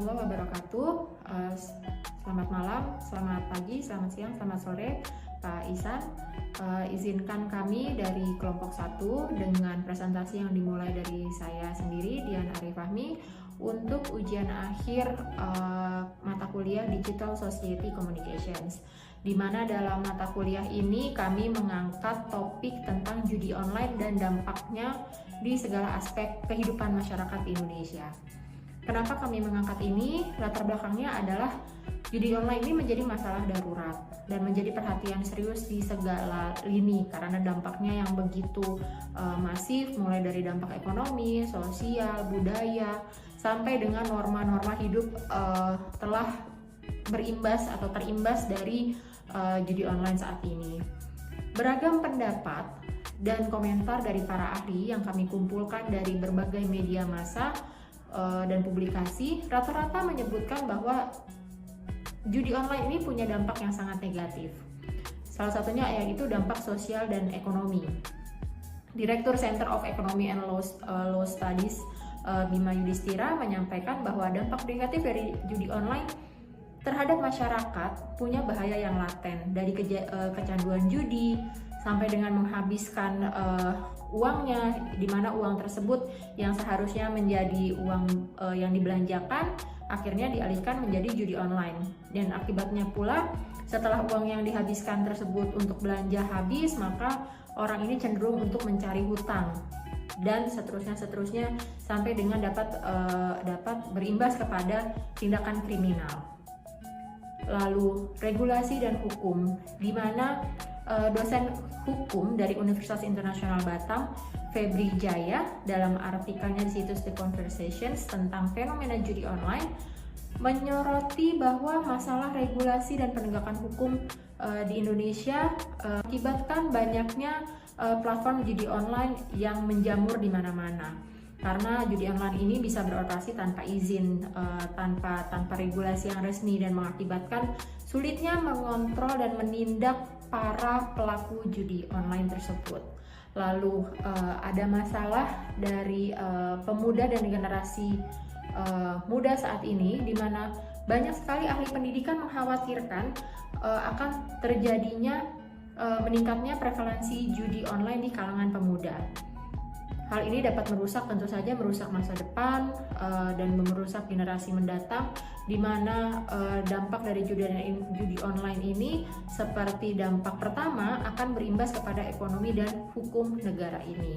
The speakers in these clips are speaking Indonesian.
warahmatullahi wabarakatuh. Selamat malam, selamat pagi, selamat siang, selamat sore Pak Ihsan. Izinkan kami dari kelompok 1 dengan presentasi yang dimulai dari saya sendiri, Dian Arif Fahmi, untuk ujian akhir mata kuliah Digital Society Communications, di mana dalam mata kuliah ini kami mengangkat topik tentang judi online dan dampaknya di segala aspek kehidupan masyarakat di Indonesia. Kenapa kami mengangkat ini? Latar belakangnya adalah judi online ini menjadi masalah darurat dan menjadi perhatian serius di segala lini karena dampaknya yang begitu masif, mulai dari dampak ekonomi, sosial, budaya, sampai dengan norma-norma hidup telah berimbas atau terimbas dari judi online saat ini. Beragam pendapat dan komentar dari para ahli yang kami kumpulkan dari berbagai media massa dan publikasi rata-rata menyebutkan bahwa judi online ini punya dampak yang sangat negatif. Salah satunya yaitu dampak sosial dan ekonomi. Direktur Center of Economy and Law Studies Bima Yudhistira menyampaikan bahwa dampak negatif dari judi online terhadap masyarakat punya bahaya yang laten, dari kecanduan judi sampai dengan menghabiskan uangnya, di mana uang tersebut yang seharusnya menjadi uang yang dibelanjakan akhirnya dialihkan menjadi judi online. Dan akibatnya pula setelah uang yang dihabiskan tersebut untuk belanja habis, maka orang ini cenderung untuk mencari hutang dan seterusnya sampai dengan dapat berimbas kepada tindakan kriminal. Lalu regulasi dan hukum, di mana dosen hukum dari Universitas Internasional Batam, Febri Jaya, dalam artikelnya di situs The Conversations tentang fenomena judi online, menyoroti bahwa masalah regulasi dan penegakan hukum di Indonesia akibatkan banyaknya platform judi online yang menjamur di mana-mana. Karena judi online ini bisa beroperasi tanpa izin, tanpa regulasi yang resmi, dan mengakibatkan sulitnya mengontrol dan menindak para pelaku judi online tersebut. Lalu ada masalah dari pemuda dan generasi muda saat ini, di mana banyak sekali ahli pendidikan mengkhawatirkan akan terjadinya meningkatnya prevalensi judi online di kalangan pemuda. Hal ini dapat tentu saja merusak masa depan dan merusak generasi mendatang, di mana dampak dari judi online ini seperti dampak pertama akan berimbas kepada ekonomi dan hukum negara ini.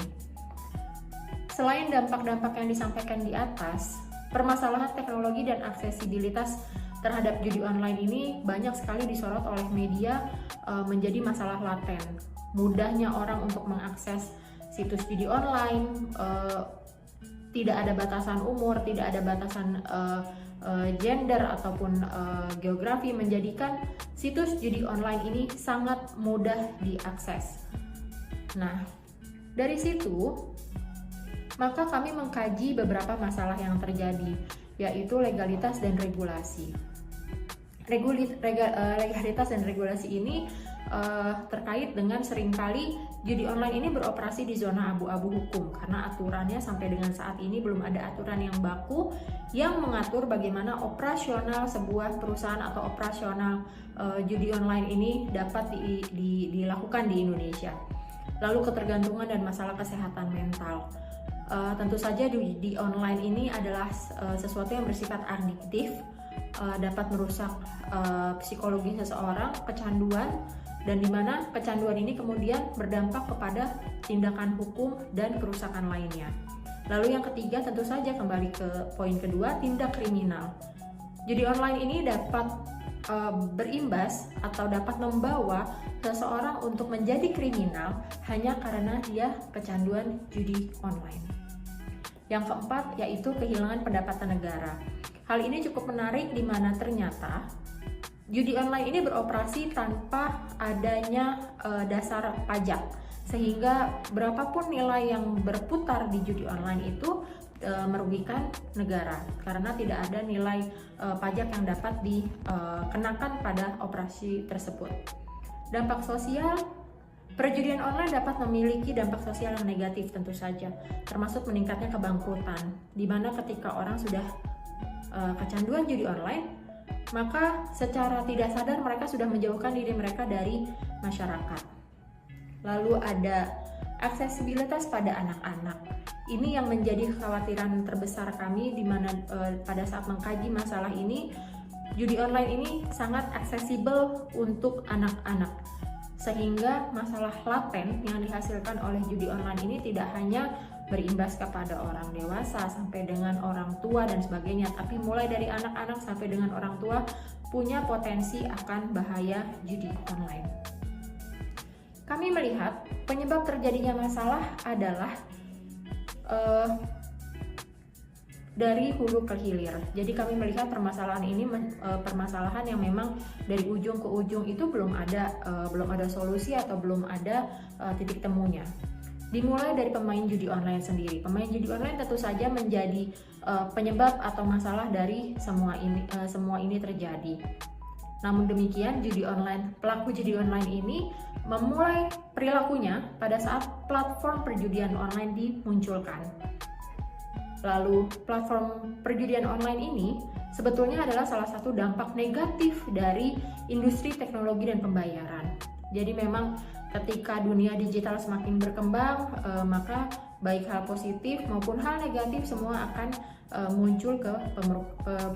Selain dampak-dampak yang disampaikan di atas, permasalahan teknologi dan aksesibilitas terhadap judi online ini banyak sekali disorot oleh media menjadi masalah laten. Mudahnya orang untuk mengakses situs judi online, tidak ada batasan umur, tidak ada batasan gender ataupun geografi, menjadikan situs judi online ini sangat mudah diakses. Nah, dari situ maka kami mengkaji beberapa masalah yang terjadi, yaitu legalitas dan regulasi. Legalitas dan regulasi ini terkait dengan seringkali judi online ini beroperasi di zona abu-abu hukum, karena aturannya sampai dengan saat ini belum ada aturan yang baku yang mengatur bagaimana operasional sebuah perusahaan atau operasional judi online ini dapat dilakukan di Indonesia. Lalu ketergantungan dan masalah kesehatan mental. Tentu saja judi online ini adalah sesuatu yang bersifat adiktif, dapat merusak psikologi seseorang, kecanduan, dan di mana kecanduan ini kemudian berdampak kepada tindakan hukum dan kerusakan lainnya. Lalu yang ketiga, tentu saja kembali ke poin kedua, tindak kriminal. Judi online ini dapat berimbas atau dapat membawa seseorang untuk menjadi kriminal hanya karena dia kecanduan judi online. Yang keempat, yaitu kehilangan pendapatan negara. Hal ini cukup menarik, di mana ternyata judi online ini beroperasi tanpa adanya dasar pajak, sehingga berapapun nilai yang berputar di judi online itu merugikan negara karena tidak ada nilai pajak yang dapat dikenakan pada operasi tersebut. Dampak sosial, perjudian online dapat memiliki dampak sosial yang negatif tentu saja, termasuk meningkatnya kebangkrutan, di mana ketika orang sudah kecanduan judi online, maka secara tidak sadar mereka sudah menjauhkan diri mereka dari masyarakat. Lalu ada aksesibilitas pada anak-anak. Ini yang menjadi kekhawatiran terbesar kami, di mana pada saat mengkaji masalah ini, judi online ini sangat aksesibel untuk anak-anak, sehingga masalah laten yang dihasilkan oleh judi online ini tidak hanya berimbas kepada orang dewasa sampai dengan orang tua dan sebagainya, tapi mulai dari anak-anak sampai dengan orang tua punya potensi akan bahaya judi online. Kami melihat penyebab terjadinya masalah adalah dari hulu ke hilir. Jadi kami melihat permasalahan ini permasalahan yang memang dari ujung ke ujung itu belum ada solusi atau belum ada titik temunya. Dimulai dari pemain judi online sendiri. Pemain judi online tentu saja menjadi penyebab atau masalah dari semua ini terjadi. Namun demikian, pelaku judi online ini memulai perilakunya pada saat platform perjudian online dimunculkan. Lalu platform perjudian online ini sebetulnya adalah salah satu dampak negatif dari industri teknologi dan pembayaran. Jadi memang ketika dunia digital semakin berkembang, maka baik hal positif maupun hal negatif semua akan muncul ke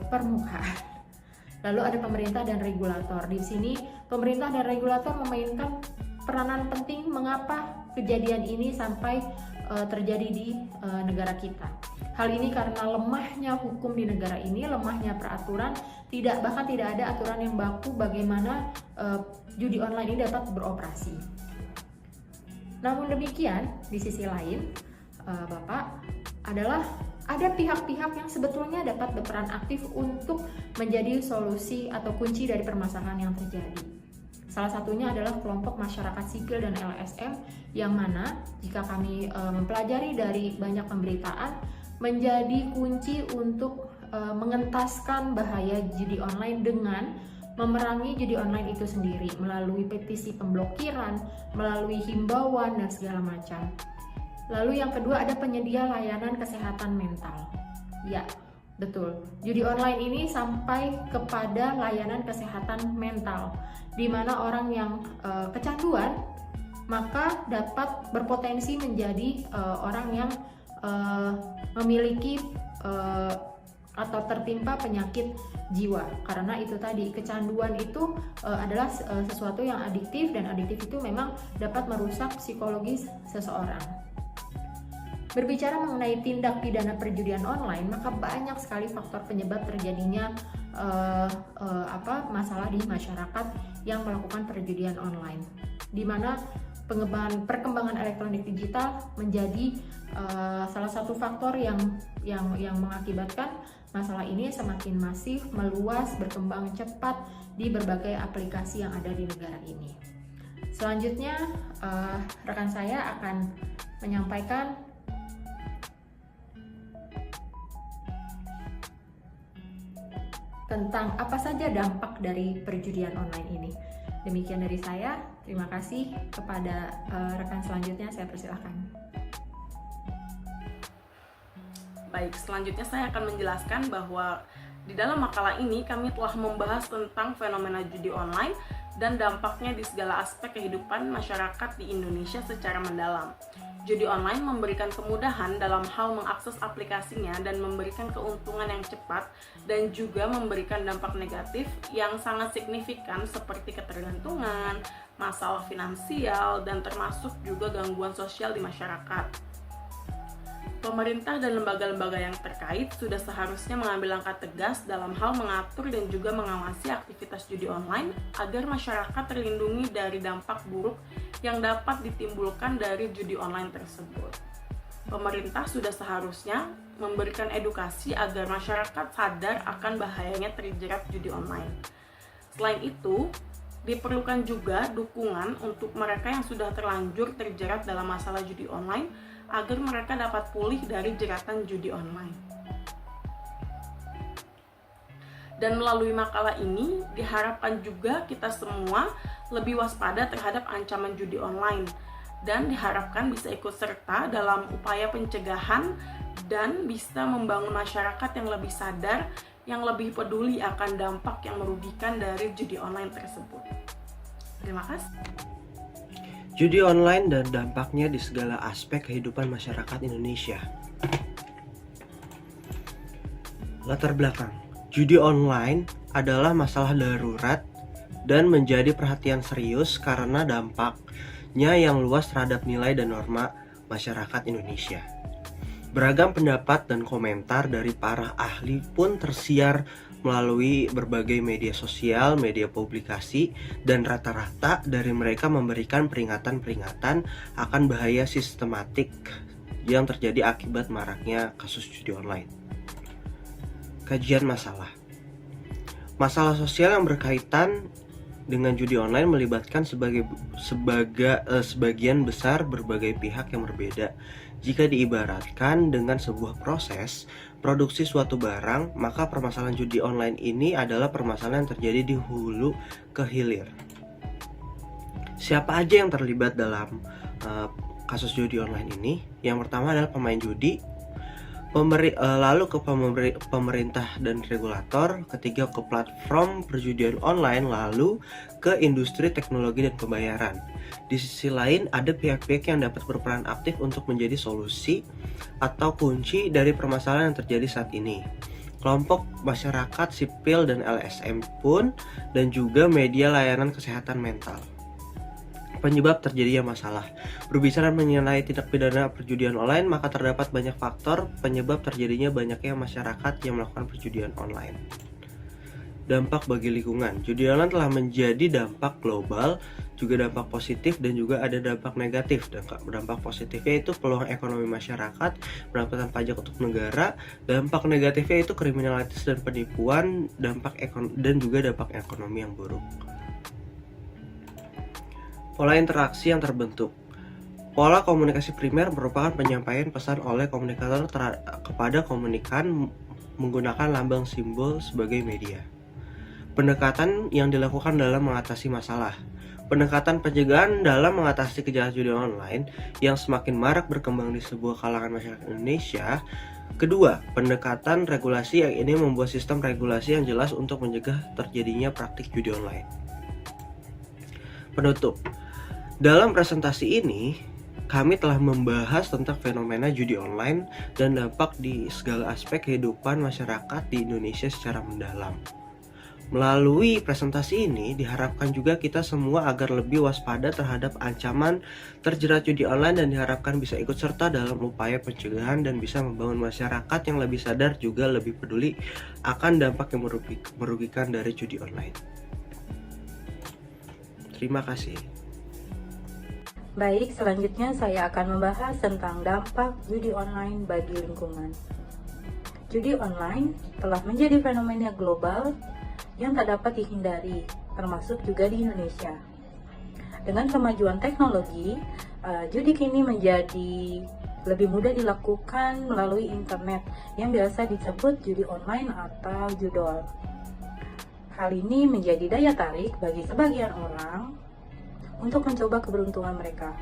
permukaan. Lalu ada pemerintah dan regulator. Di sini pemerintah dan regulator memainkan peranan penting mengapa kejadian ini sampai terjadi di negara kita. Hal ini karena lemahnya hukum di negara ini, lemahnya peraturan, bahkan tidak ada aturan yang baku bagaimana judi online ini dapat beroperasi. Namun demikian, di sisi lain, Bapak, ada pihak-pihak yang sebetulnya dapat berperan aktif untuk menjadi solusi atau kunci dari permasalahan yang terjadi. Salah satunya adalah kelompok masyarakat sipil dan LSM, yang mana jika kami mempelajari dari banyak pemberitaan, menjadi kunci untuk mengentaskan bahaya judi online dengan memerangi judi online itu sendiri melalui petisi pemblokiran, melalui himbauan dan segala macam. Lalu yang kedua ada penyedia layanan kesehatan mental. Ya, betul. Judi online ini sampai kepada layanan kesehatan mental, di mana orang yang kecanduan maka dapat berpotensi menjadi orang yang memiliki atau tertimpa penyakit jiwa. Karena itu tadi, kecanduan itu adalah sesuatu yang adiktif, dan adiktif itu memang dapat merusak psikologis seseorang. Berbicara mengenai tindak pidana perjudian online, maka banyak sekali faktor penyebab terjadinya masalah di masyarakat yang melakukan perjudian online, di mana perkembangan elektronik digital menjadi salah satu faktor yang mengakibatkan masalah ini semakin masif, meluas, berkembang cepat di berbagai aplikasi yang ada di negara ini. Selanjutnya, rekan saya akan menyampaikan tentang apa saja dampak dari perjudian online ini. Demikian dari saya, terima kasih. Kepada rekan selanjutnya saya persilahkan. Baik, selanjutnya saya akan menjelaskan bahwa di dalam makalah ini kami telah membahas tentang fenomena judi online dan dampaknya di segala aspek kehidupan masyarakat di Indonesia secara mendalam. Judi online memberikan kemudahan dalam hal mengakses aplikasinya dan memberikan keuntungan yang cepat, dan juga memberikan dampak negatif yang sangat signifikan seperti ketergantungan, masalah finansial, dan termasuk juga gangguan sosial di masyarakat. Pemerintah dan lembaga-lembaga yang terkait sudah seharusnya mengambil langkah tegas dalam hal mengatur dan juga mengawasi aktivitas judi online agar masyarakat terlindungi dari dampak buruk yang dapat ditimbulkan dari judi online tersebut. Pemerintah sudah seharusnya memberikan edukasi agar masyarakat sadar akan bahayanya terjerat judi online. Selain itu, diperlukan juga dukungan untuk mereka yang sudah terlanjur terjerat dalam masalah judi online agar mereka dapat pulih dari jeratan judi online. Dan melalui makalah ini diharapkan juga kita semua lebih waspada terhadap ancaman judi online, dan diharapkan bisa ikut serta dalam upaya pencegahan dan bisa membangun masyarakat yang lebih sadar, yang lebih peduli akan dampak yang merugikan dari judi online tersebut. Terima kasih. Judi online dan dampaknya di segala aspek kehidupan masyarakat Indonesia. Latar belakang. Judi online adalah masalah darurat dan menjadi perhatian serius karena dampaknya yang luas terhadap nilai dan norma masyarakat Indonesia. Beragam pendapat dan komentar dari para ahli pun tersiar melalui berbagai media sosial, media publikasi, dan rata-rata dari mereka memberikan peringatan-peringatan akan bahaya sistematik yang terjadi akibat maraknya kasus judi online. Kajian masalah. Masalah sosial yang berkaitan dengan judi online melibatkan sebagian besar berbagai pihak yang berbeda. Jika diibaratkan dengan sebuah proses produksi suatu barang, maka permasalahan judi online ini adalah permasalahan yang terjadi di hulu ke hilir. Siapa aja yang terlibat dalam kasus judi online ini? Yang pertama adalah pemain judi, lalu ke pemerintah dan regulator, ketiga ke platform perjudian online, lalu ke industri teknologi dan pembayaran. Di sisi lain, ada pihak-pihak yang dapat berperan aktif untuk menjadi solusi atau kunci dari permasalahan yang terjadi saat ini. Kelompok masyarakat sipil dan LSM pun, dan juga media layanan kesehatan mental. Penyebab terjadinya masalah. Berbicara mengenai tindak pidana perjudian online, maka terdapat banyak faktor penyebab terjadinya banyaknya masyarakat yang melakukan perjudian online. Dampak bagi lingkungan. Judi online telah menjadi dampak global, juga dampak positif dan juga ada dampak negatif. Dampak positifnya itu peluang ekonomi masyarakat, pendapatan pajak untuk negara. Dampak negatifnya itu kriminalitas dan penipuan, dan juga dampak ekonomi yang buruk. Pola interaksi yang terbentuk. Pola komunikasi primer merupakan penyampaian pesan oleh komunikator kepada komunikan menggunakan lambang simbol sebagai media. Pendekatan yang dilakukan dalam mengatasi masalah. Pendekatan pencegahan dalam mengatasi kejahatan judi online yang semakin marak berkembang di sebuah kalangan masyarakat Indonesia. Kedua, pendekatan regulasi yang ini membuat sistem regulasi yang jelas untuk mencegah terjadinya praktik judi online. Penutup. Dalam presentasi ini, kami telah membahas tentang fenomena judi online dan dampak di segala aspek kehidupan masyarakat di Indonesia secara mendalam. Melalui presentasi ini, diharapkan juga kita semua agar lebih waspada terhadap ancaman terjerat judi online dan diharapkan bisa ikut serta dalam upaya pencegahan dan bisa membangun masyarakat yang lebih sadar juga lebih peduli akan dampak yang merugikan dari judi online. Terima kasih. Baik, selanjutnya saya akan membahas tentang dampak judi online bagi lingkungan. Judi online telah menjadi fenomena global yang tak dapat dihindari, termasuk juga di Indonesia. Dengan kemajuan teknologi, judi kini menjadi lebih mudah dilakukan melalui internet yang biasa disebut judi online atau judol. Hal ini menjadi daya tarik bagi sebagian orang untuk mencoba keberuntungan mereka.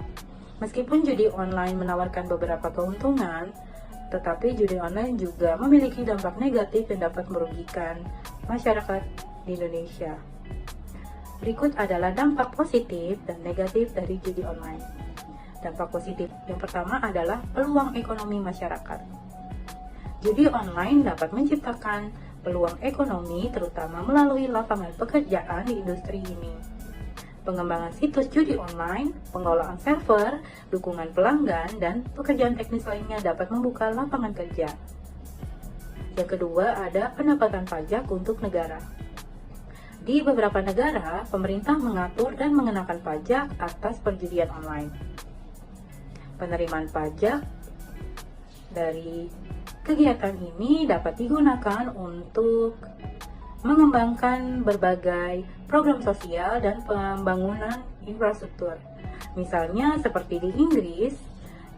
Meskipun judi online menawarkan beberapa keuntungan, tetapi judi online juga memiliki dampak negatif yang dapat merugikan masyarakat di Indonesia. Berikut adalah dampak positif dan negatif dari judi online. Dampak positif yang pertama adalah peluang ekonomi masyarakat. Judi online dapat menciptakan peluang ekonomi terutama melalui lapangan pekerjaan di industri ini. Pengembangan situs judi online, pengelolaan server, dukungan pelanggan, dan pekerjaan teknis lainnya dapat membuka lapangan kerja. Yang kedua ada pendapatan pajak untuk negara. Di beberapa negara, pemerintah mengatur dan mengenakan pajak atas perjudian online. Penerimaan pajak dari kegiatan ini dapat digunakan untuk mengembangkan berbagai program sosial dan pembangunan infrastruktur. Misalnya seperti di Inggris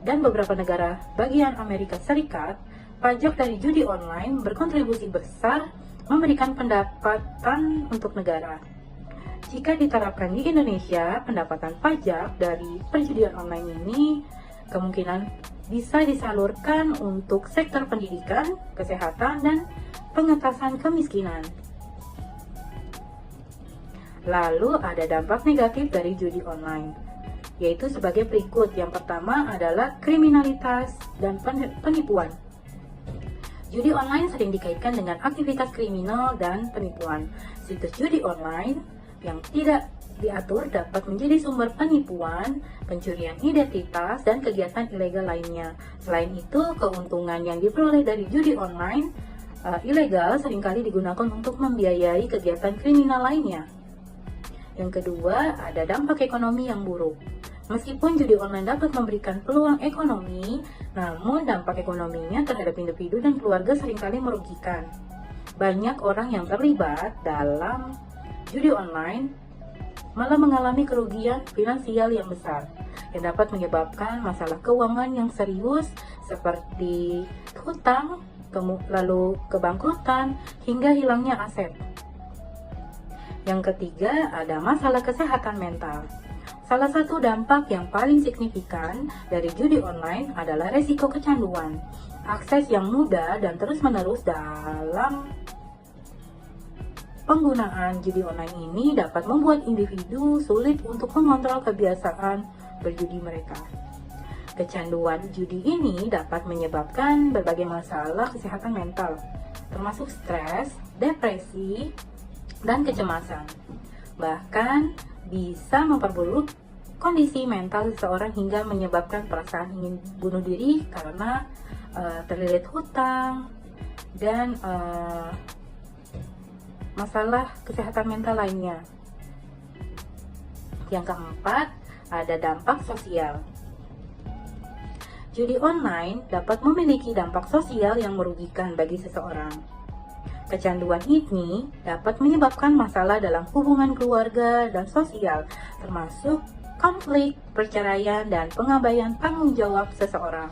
dan beberapa negara bagian Amerika Serikat, pajak dari judi online berkontribusi besar memberikan pendapatan untuk negara. Jika diterapkan di Indonesia, pendapatan pajak dari perjudian online ini kemungkinan bisa disalurkan untuk sektor pendidikan, kesehatan, dan pengentasan kemiskinan. Lalu ada dampak negatif dari judi online, yaitu sebagai berikut. Yang pertama adalah kriminalitas dan penipuan. Judi online sering dikaitkan dengan aktivitas kriminal dan penipuan. Situs judi online yang tidak diatur dapat menjadi sumber penipuan, pencurian identitas, dan kegiatan ilegal lainnya. Selain itu, keuntungan yang diperoleh dari judi online ilegal seringkali digunakan untuk membiayai kegiatan kriminal lainnya. Yang kedua, ada dampak ekonomi yang buruk. Meskipun judi online dapat memberikan peluang ekonomi, namun dampak ekonominya terhadap individu dan keluarga seringkali merugikan. Banyak orang yang terlibat dalam judi online malah mengalami kerugian finansial yang besar, yang dapat menyebabkan masalah keuangan yang serius seperti hutang, lalu kebangkrutan, hingga hilangnya aset. Yang ketiga, ada masalah kesehatan mental. Salah satu dampak yang paling signifikan dari judi online adalah resiko kecanduan. Akses yang mudah dan terus-menerus dalam penggunaan judi online ini dapat membuat individu sulit untuk mengontrol kebiasaan berjudi mereka. Kecanduan judi ini dapat menyebabkan berbagai masalah kesehatan mental, termasuk stres, depresi, dan kecemasan. Bahkan bisa memperburuk kondisi mental seseorang hingga menyebabkan perasaan ingin bunuh diri karena terlilit hutang dan masalah kesehatan mental lainnya. Yang keempat, ada dampak sosial. Judi online dapat memiliki dampak sosial yang merugikan bagi seseorang. Kecanduan ini dapat menyebabkan masalah dalam hubungan keluarga dan sosial, termasuk konflik, perceraian, dan pengabaian tanggung jawab seseorang.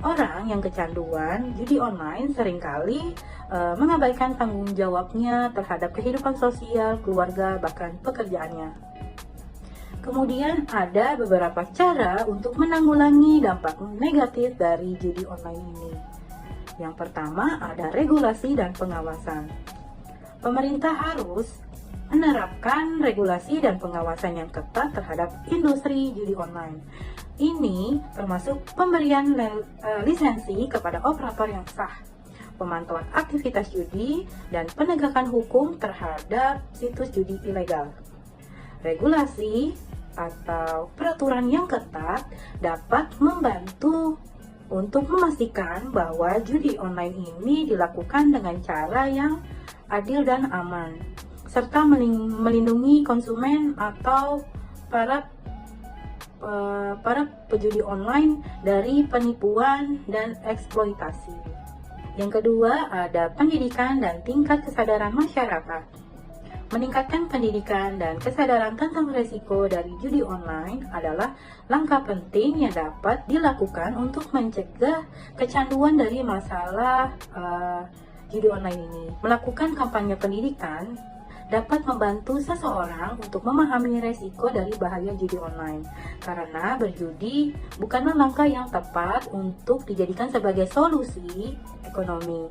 Orang yang kecanduan judi online seringkali mengabaikan tanggung jawabnya terhadap kehidupan sosial, keluarga, bahkan pekerjaannya. Kemudian ada beberapa cara untuk menanggulangi dampak negatif dari judi online ini. Yang pertama ada regulasi dan pengawasan. Pemerintah harus menerapkan regulasi dan pengawasan yang ketat terhadap industri judi online. Ini termasuk pemberian lisensi kepada operator yang sah, pemantauan aktivitas judi, dan penegakan hukum terhadap situs judi ilegal. Regulasi atau peraturan yang ketat dapat membantu untuk memastikan bahwa judi online ini dilakukan dengan cara yang adil dan aman, serta melindungi konsumen atau para pejudi online dari penipuan dan eksploitasi. Yang kedua, ada pendidikan dan tingkat kesadaran masyarakat. Meningkatkan pendidikan dan kesadaran tentang risiko dari judi online adalah langkah penting yang dapat dilakukan untuk mencegah kecanduan dari masalah judi online ini. Melakukan kampanye pendidikan dapat membantu seseorang untuk memahami risiko dari bahaya judi online, karena berjudi bukanlah langkah yang tepat untuk dijadikan sebagai solusi ekonomi,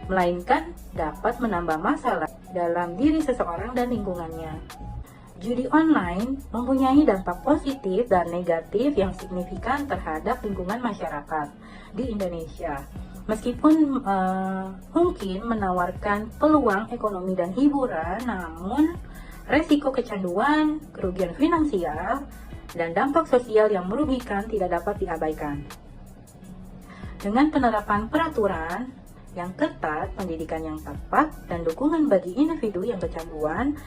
melainkan dapat menambah masalah dalam diri seseorang dan lingkungannya. Judi online mempunyai dampak positif dan negatif yang signifikan terhadap lingkungan masyarakat di Indonesia. Meskipun mungkin menawarkan peluang ekonomi dan hiburan, namun resiko kecanduan, kerugian finansial, dan dampak sosial yang merugikan tidak dapat diabaikan. Dengan penerapan peraturan yang ketat, pendidikan yang tepat, dan dukungan bagi individu yang kecanduan,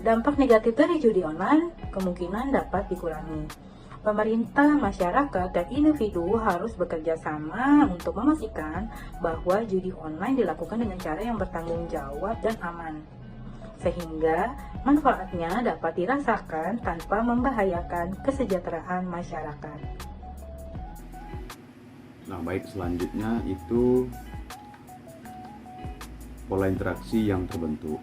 dampak negatif dari judi online kemungkinan dapat dikurangi. Pemerintah, masyarakat, dan individu harus bekerja sama untuk memastikan bahwa judi online dilakukan dengan cara yang bertanggung jawab dan aman, sehingga manfaatnya dapat dirasakan tanpa membahayakan kesejahteraan masyarakat. Nah, baik, selanjutnya itu pola interaksi yang terbentuk.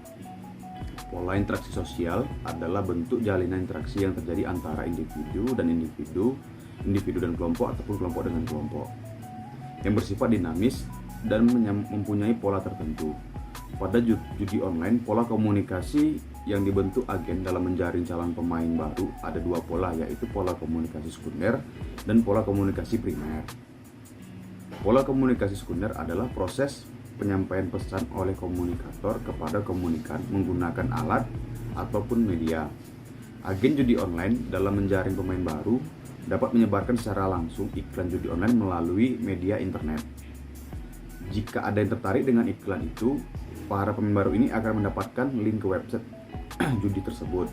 Pola interaksi sosial adalah bentuk jalinan interaksi yang terjadi antara individu dan individu individu dan kelompok ataupun kelompok dengan kelompok, yang bersifat dinamis dan mempunyai pola tertentu. Pada judi online, pola komunikasi yang dibentuk agen dalam menjaring calon pemain baru ada dua pola, yaitu pola komunikasi sekunder dan pola komunikasi primer. Pola komunikasi sekunder adalah proses penyampaian pesan oleh komunikator kepada komunikan menggunakan alat ataupun media. Agen judi online dalam menjaring pemain baru dapat menyebarkan secara langsung iklan judi online melalui media internet. Jika ada yang tertarik dengan iklan itu, para pemain baru ini akan mendapatkan link ke website judi tersebut.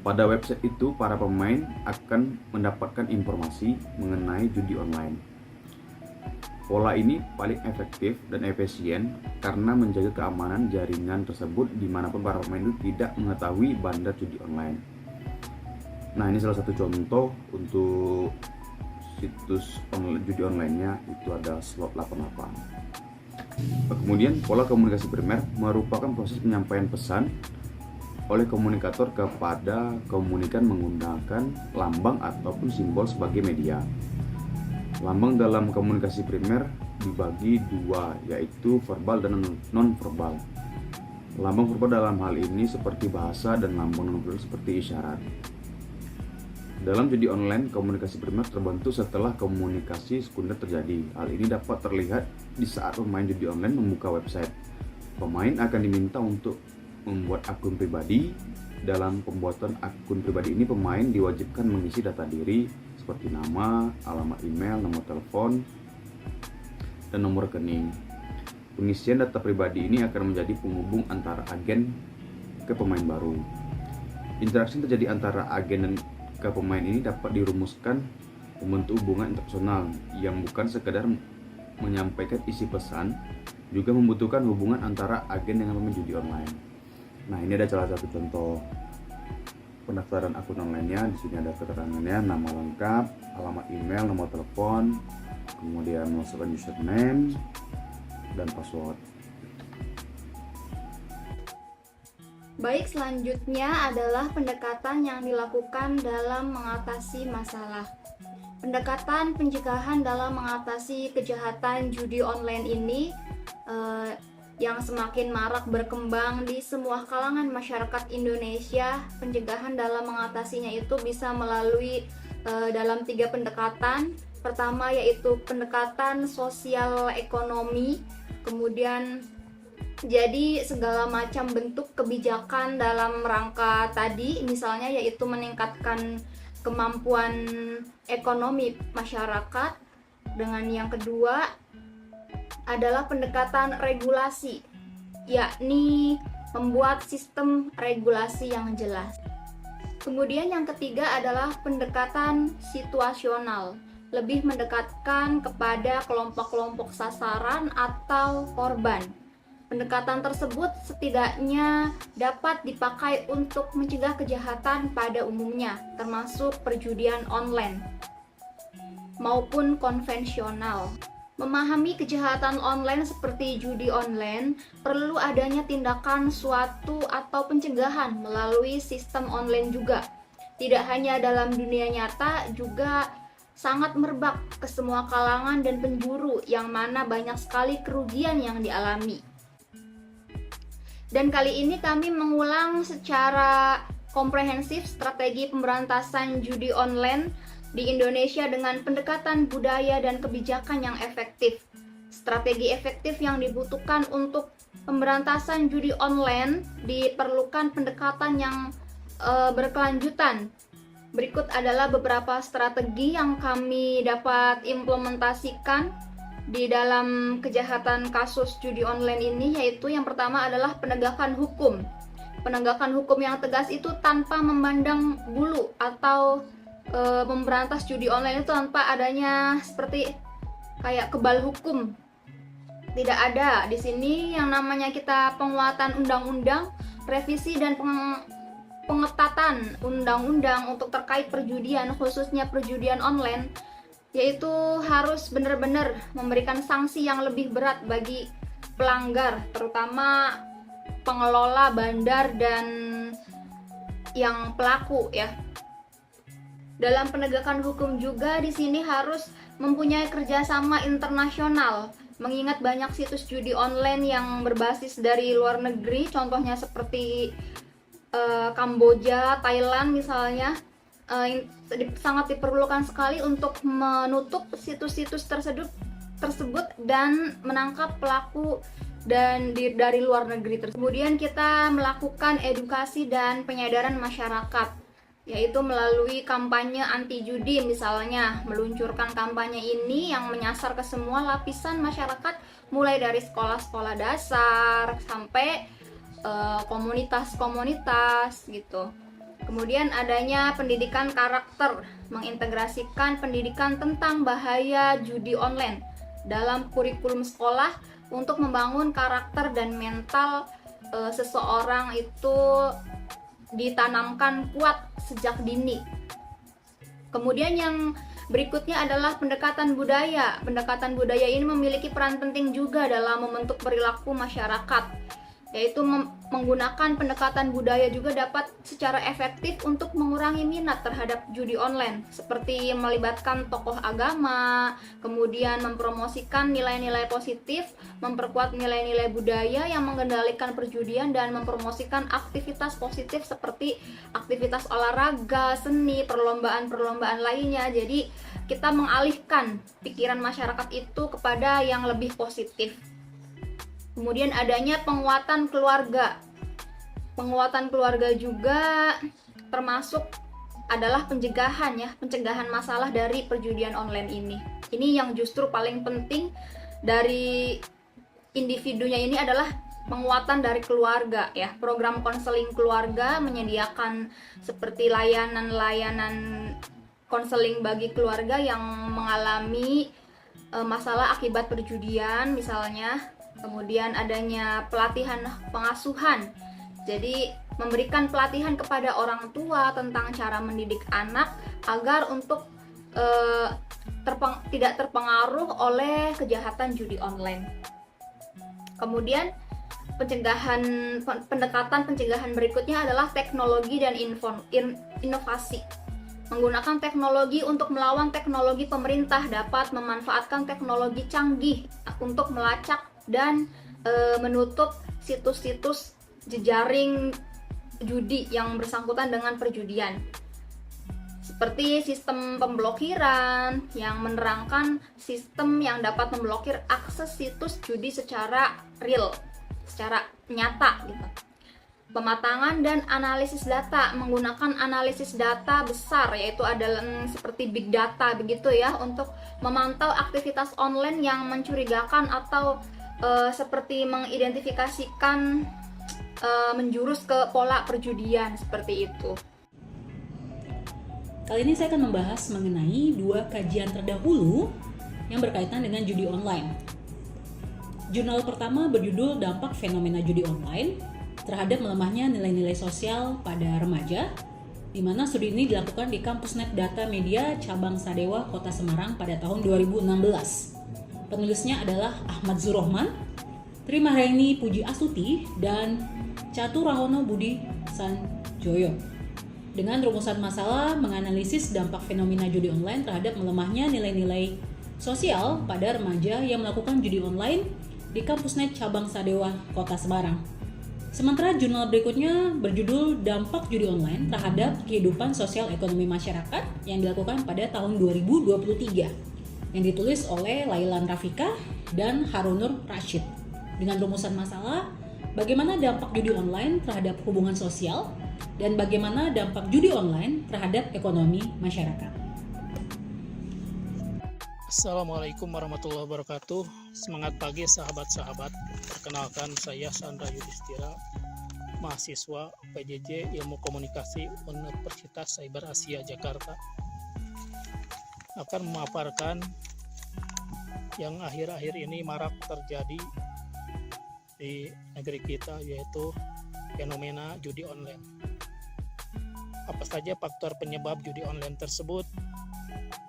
Pada website itu, para pemain akan mendapatkan informasi mengenai judi online. Pola ini paling efektif dan efisien karena menjaga keamanan jaringan tersebut dimanapun para pemain itu tidak mengetahui bandar judi online. Nah, ini salah satu contoh untuk situs judi online-nya, itu ada Slot88. Kemudian pola komunikasi primer merupakan proses penyampaian pesan oleh komunikator kepada komunikan menggunakan lambang ataupun simbol sebagai media. Lambang dalam komunikasi primer dibagi dua, yaitu verbal dan non-verbal. Lambang verbal dalam hal ini seperti bahasa dan lambang non-verbal seperti isyarat. Dalam judi online, komunikasi primer terbentuk setelah komunikasi sekunder terjadi. Hal ini dapat terlihat di saat pemain judi online membuka website. Pemain akan diminta untuk membuat akun pribadi. Dalam pembuatan akun pribadi ini, pemain diwajibkan mengisi data diri seperti nama, alamat email, nomor telepon, dan nomor rekening. Pengisian data pribadi ini akan menjadi penghubung antara agen ke pemain baru. Interaksi yang terjadi antara agen dan ke pemain ini dapat dirumuskan membentuk hubungan interpersonal yang bukan sekedar menyampaikan isi pesan, juga membutuhkan hubungan antara agen dengan pemain judi online. Nah, ini ada salah satu contoh pendaftaran akun online-nya. Di sini ada keterangannya, nama lengkap, alamat email, nomor telepon, kemudian masukkan username dan password. Baik, selanjutnya adalah pendekatan yang dilakukan dalam mengatasi masalah. Pendekatan pencegahan dalam mengatasi kejahatan judi online ini yang semakin marak berkembang di semua kalangan masyarakat Indonesia. Pencegahan dalam mengatasinya itu bisa melalui dalam 3 pendekatan. Pertama yaitu pendekatan sosial ekonomi, kemudian jadi segala macam bentuk kebijakan dalam rangka tadi, misalnya yaitu meningkatkan kemampuan ekonomi masyarakat. Dengan yang kedua adalah pendekatan regulasi, yakni membuat sistem regulasi yang jelas. Kemudian yang ketiga adalah pendekatan situasional, lebih mendekatkan kepada kelompok-kelompok sasaran atau korban. Pendekatan tersebut setidaknya dapat dipakai untuk mencegah kejahatan pada umumnya, termasuk perjudian online maupun konvensional. Memahami kejahatan online seperti judi online, perlu adanya tindakan suatu atau pencegahan melalui sistem online juga. Tidak hanya dalam dunia nyata, juga sangat merebak ke semua kalangan dan penjuru, yang mana banyak sekali kerugian yang dialami. Dan kali ini kami mengulang secara komprehensif strategi pemberantasan judi online di Indonesia dengan pendekatan budaya dan kebijakan yang efektif. Strategi efektif yang dibutuhkan untuk pemberantasan judi online diperlukan pendekatan yang berkelanjutan. Berikut adalah beberapa strategi yang kami dapat implementasikan di dalam kejahatan kasus judi online ini, yaitu yang pertama adalah penegakan hukum. Penegakan hukum yang tegas itu tanpa memandang bulu atau memberantas judi online itu tanpa adanya seperti kayak kebal hukum. Tidak ada. Di sini yang namanya kita penguatan undang-undang, revisi dan pengetatan undang-undang untuk terkait perjudian, khususnya perjudian online, yaitu harus benar-benar memberikan sanksi yang lebih berat bagi pelanggar, terutama pengelola bandar dan yang pelaku ya. Dalam penegakan hukum juga di sini harus mempunyai kerjasama internasional, mengingat banyak situs judi online yang berbasis dari luar negeri, contohnya seperti Kamboja, Thailand misalnya. Sangat diperlukan sekali untuk menutup situs-situs tersebut dan menangkap pelaku dari luar negeri tersebut. Kemudian kita melakukan edukasi dan penyadaran masyarakat, yaitu melalui kampanye anti judi, misalnya meluncurkan kampanye ini yang menyasar ke semua lapisan masyarakat, mulai dari sekolah-sekolah dasar sampai komunitas-komunitas gitu. Kemudian adanya pendidikan karakter, mengintegrasikan pendidikan tentang bahaya judi online dalam kurikulum sekolah untuk membangun karakter dan mental seseorang itu ditanamkan kuat sejak dini. Kemudian yang berikutnya adalah pendekatan budaya. Pendekatan budaya ini memiliki peran penting juga dalam membentuk perilaku masyarakat, yaitu menggunakan pendekatan budaya juga dapat secara efektif untuk mengurangi minat terhadap judi online, seperti melibatkan tokoh agama, kemudian mempromosikan nilai-nilai positif, memperkuat nilai-nilai budaya yang mengendalikan perjudian, dan mempromosikan aktivitas positif seperti aktivitas olahraga, seni, perlombaan-perlombaan lainnya. Jadi kita mengalihkan pikiran masyarakat itu kepada yang lebih positif. Kemudian adanya penguatan keluarga. Penguatan keluarga juga termasuk adalah pencegahan masalah dari perjudian online ini. Ini yang justru paling penting dari individunya ini adalah penguatan dari keluarga ya. Program konseling keluarga menyediakan seperti layanan-layanan konseling bagi keluarga yang mengalami masalah akibat perjudian misalnya. Kemudian adanya pelatihan pengasuhan, jadi memberikan pelatihan kepada orang tua tentang cara mendidik anak agar untuk tidak terpengaruh oleh kejahatan judi online. Kemudian pendekatan pencegahan berikutnya adalah teknologi dan inovasi. Menggunakan teknologi untuk melawan teknologi, pemerintah dapat memanfaatkan teknologi canggih untuk melacak dan menutup situs-situs jejaring judi yang bersangkutan dengan perjudian, seperti sistem pemblokiran yang menerangkan sistem yang dapat memblokir akses situs judi secara real, secara nyata gitu. Pematangan dan analisis data, menggunakan analisis data besar, yaitu adalah seperti big data begitu ya, untuk memantau aktivitas online yang mencurigakan atau seperti mengidentifikasikan menjurus ke pola perjudian seperti itu. Kali ini saya akan membahas mengenai 2 kajian terdahulu yang berkaitan dengan judi online. Jurnal pertama berjudul Dampak Fenomena Judi Online terhadap melemahnya nilai-nilai sosial pada remaja, di mana studi ini dilakukan di Kampusnet Data Media Cabang Sadewa, Kota Semarang pada tahun 2016. Penulisnya adalah Ahmad Zurohman, Tri Maharani Puji Astuti, dan Catur Rahono Budi Sanjoyo. Dengan rumusan masalah menganalisis dampak fenomena judi online terhadap melemahnya nilai-nilai sosial pada remaja yang melakukan judi online di Kampusnet Cabang Sadewa, Kota Semarang. Sementara jurnal berikutnya berjudul Dampak Judi Online terhadap Kehidupan Sosial Ekonomi Masyarakat yang dilakukan pada tahun 2023. Yang ditulis oleh Lailan Rafika dan Harunur Rashid, dengan rumusan masalah bagaimana dampak judi online terhadap hubungan sosial dan bagaimana dampak judi online terhadap ekonomi masyarakat. Assalamualaikum warahmatullahi wabarakatuh. Semangat pagi sahabat-sahabat. Perkenalkan, saya Sandra Yudhistira, mahasiswa PJJ Ilmu Komunikasi Universitas Cyber Asia Jakarta, akan memaparkan yang akhir-akhir ini marak terjadi di negeri kita, yaitu fenomena judi online. Apa saja faktor penyebab judi online tersebut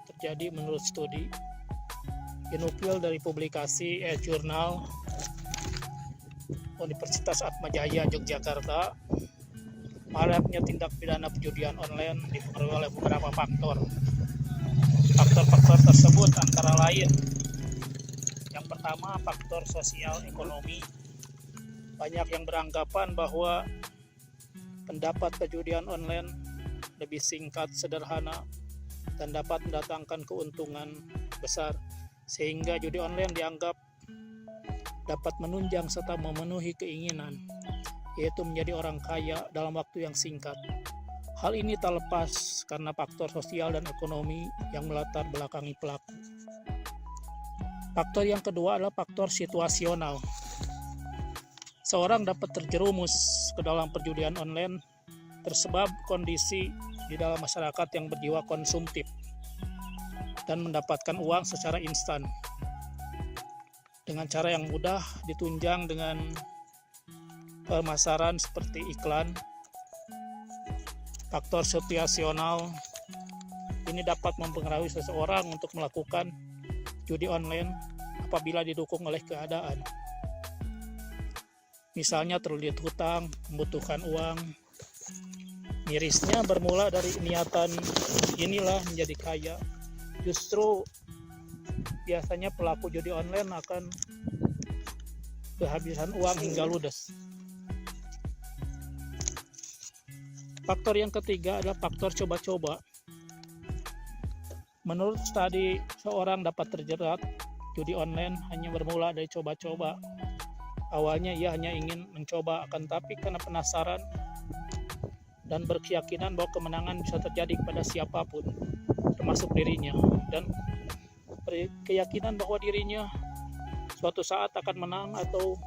terjadi menurut studi dinukil dari publikasi Jurnal Universitas Atmajaya Yogyakarta maraknya tindak pidana perjudian online dipengaruhi oleh beberapa faktor. Faktor-faktor tersebut antara lain, yang pertama faktor sosial ekonomi. Banyak yang beranggapan bahwa pendapat perjudian online lebih singkat, sederhana, dan dapat mendatangkan keuntungan besar, sehingga judi online dianggap dapat menunjang serta memenuhi keinginan, yaitu menjadi orang kaya dalam waktu yang singkat. Hal ini tak lepas karena faktor sosial dan ekonomi yang melatar belakangi pelaku. Faktor yang kedua adalah faktor situasional. Seorang dapat terjerumus ke dalam perjudian online tersebab kondisi di dalam masyarakat yang berjiwa konsumtif dan mendapatkan uang secara instan dengan cara yang mudah, ditunjang dengan pemasaran seperti iklan. Faktor situasional ini dapat mempengaruhi seseorang untuk melakukan judi online apabila didukung oleh keadaan. Misalnya terlilit hutang, membutuhkan uang. Mirisnya bermula dari niatan inilah menjadi kaya. Justru biasanya pelaku judi online akan kehabisan uang hingga ludes. Faktor yang ketiga adalah faktor coba-coba. Menurut studi, seorang dapat terjerat judi online hanya bermula dari coba-coba. Awalnya ia hanya ingin mencoba, akan tapi karena penasaran dan berkeyakinan bahwa kemenangan bisa terjadi kepada siapapun, termasuk dirinya, dan keyakinan bahwa dirinya suatu saat akan menang atau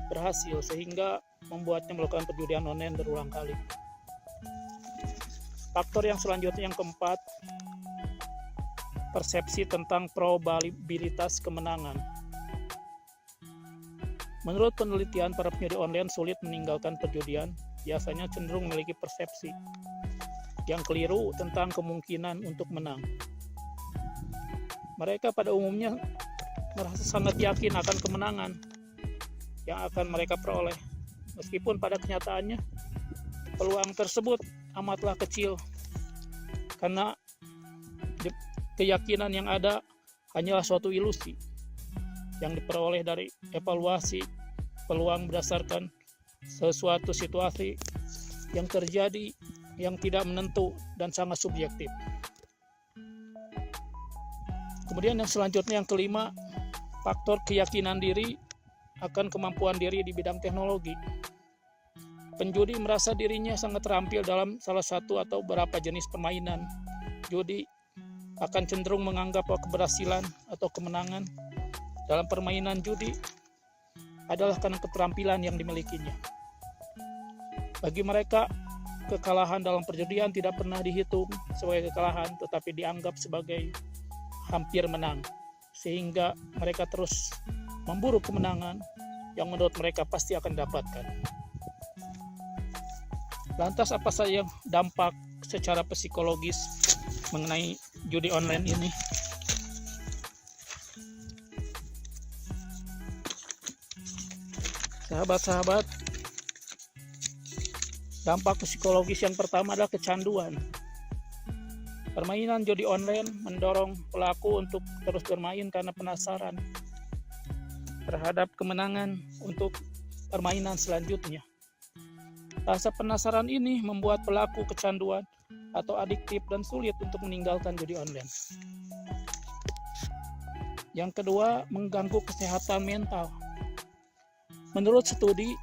berhasil, sehingga membuatnya melakukan perjudian online berulang kali. Faktor yang selanjutnya, yang keempat, persepsi tentang probabilitas kemenangan. Menurut penelitian, para penjudi online sulit meninggalkan perjudian, biasanya cenderung memiliki persepsi yang keliru tentang kemungkinan untuk menang. Mereka pada umumnya merasa sangat yakin akan kemenangan yang akan mereka peroleh, meskipun pada kenyataannya peluang tersebut amatlah kecil, karena keyakinan yang ada hanyalah suatu ilusi yang diperoleh dari evaluasi peluang berdasarkan sesuatu situasi yang terjadi yang tidak menentu dan sangat subjektif. Kemudian yang selanjutnya, yang kelima, faktor keyakinan diri akan kemampuan diri di bidang teknologi. Penjudi merasa dirinya sangat terampil dalam salah satu atau beberapa jenis permainan judi, akan cenderung menganggap bahwa keberhasilan atau kemenangan dalam permainan judi adalah karena keterampilan yang dimilikinya. Bagi mereka, kekalahan dalam perjudian tidak pernah dihitung sebagai kekalahan, tetapi dianggap sebagai hampir menang, sehingga mereka terus memburu kemenangan yang menurut mereka pasti akan didapatkan. Lantas apa saja dampak secara psikologis mengenai judi online ini? Sahabat-sahabat, dampak psikologis yang pertama adalah kecanduan. Permainan judi online mendorong pelaku untuk terus bermain karena penasaran terhadap kemenangan untuk permainan selanjutnya. Rasa penasaran ini membuat pelaku kecanduan atau adiktif dan sulit untuk meninggalkan judi online. Yang kedua, mengganggu kesehatan mental. Menurut studi,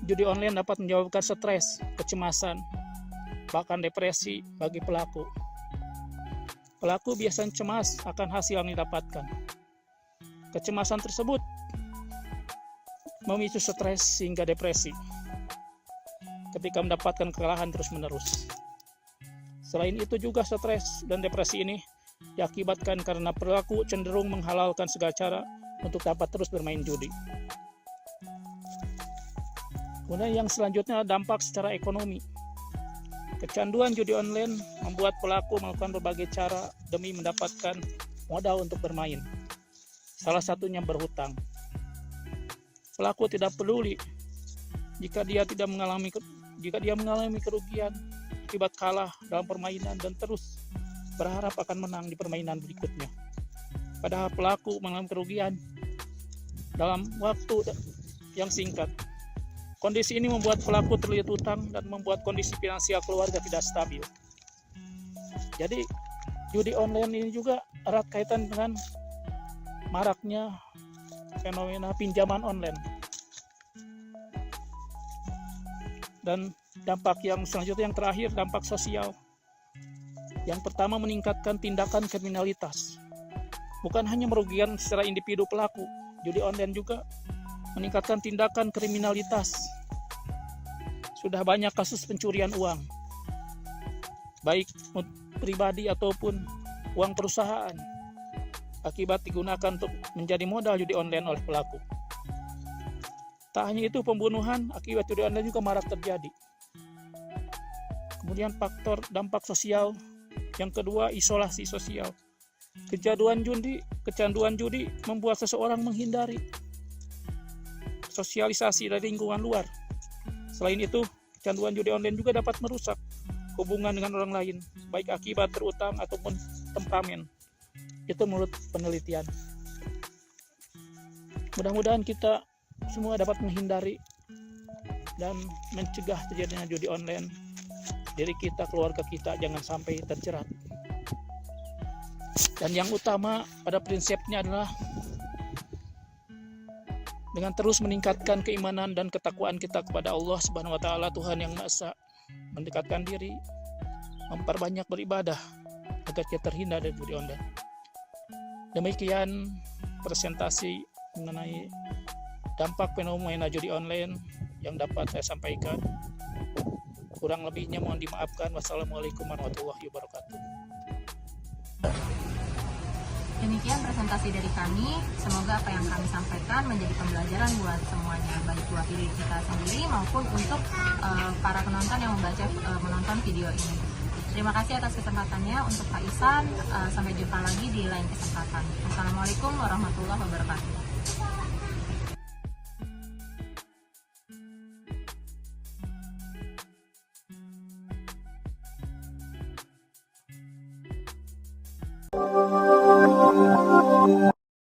judi online dapat menyebabkan stres, kecemasan, bahkan depresi bagi pelaku. Pelaku biasanya cemas akan hasil yang didapatkan. Kecemasan tersebut memicu stres hingga depresi ketika mendapatkan kekalahan terus-menerus. Selain itu juga stres dan depresi ini diakibatkan karena pelaku cenderung menghalalkan segala cara untuk dapat terus bermain judi. Kemudian yang selanjutnya, dampak secara ekonomi. Kecanduan judi online membuat pelaku melakukan berbagai cara demi mendapatkan modal untuk bermain. Salah satunya berhutang. Pelaku tidak peduli jika dia tidak mengalami jika dia mengalami kerugian akibat kalah dalam permainan dan terus berharap akan menang di permainan berikutnya. Padahal pelaku mengalami kerugian dalam waktu yang singkat. Kondisi ini membuat pelaku terlilit hutang dan membuat kondisi finansial keluarga tidak stabil. Jadi judi online ini juga erat kaitan dengan maraknya fenomena pinjaman online. Dan dampak yang selanjutnya, yang terakhir, dampak sosial. Yang pertama, meningkatkan tindakan kriminalitas. Bukan hanya merugikan secara individu pelaku, judi online juga meningkatkan tindakan kriminalitas. Sudah banyak kasus pencurian uang, baik pribadi ataupun uang perusahaan, akibat digunakan untuk menjadi modal judi online oleh pelaku. Tak hanya itu, pembunuhan akibat judi online juga marak terjadi. Kemudian faktor dampak sosial yang kedua, isolasi sosial. Kecanduan judi membuat seseorang menghindari sosialisasi dari lingkungan luar. Selain itu, kecanduan judi online juga dapat merusak hubungan dengan orang lain, baik akibat berutang ataupun temperamen. Itu menurut penelitian. Mudah-mudahan kita semua dapat menghindari dan mencegah terjadinya judi online. Diri kita, keluarga kita jangan sampai terjerat. Dan yang utama pada prinsipnya adalah dengan terus meningkatkan keimanan dan ketakwaan kita kepada Allah Subhanahu wa taala, Tuhan yang Maha Esa, mendekatkan diri, memperbanyak beribadah agar kita terhindar dari judi online. Demikian presentasi mengenai dampak fenomena judi online yang dapat saya sampaikan. Kurang lebihnya mohon dimaafkan. Wassalamualaikum warahmatullahi wabarakatuh. Demikian presentasi dari kami. Semoga apa yang kami sampaikan menjadi pembelajaran buat semuanya, baik buat diri kita sendiri maupun untuk para penonton yang menonton video ini. Terima kasih atas kesempatannya untuk Pak Ihsan. Sampai jumpa lagi di lain kesempatan. Wassalamualaikum warahmatullahi wabarakatuh.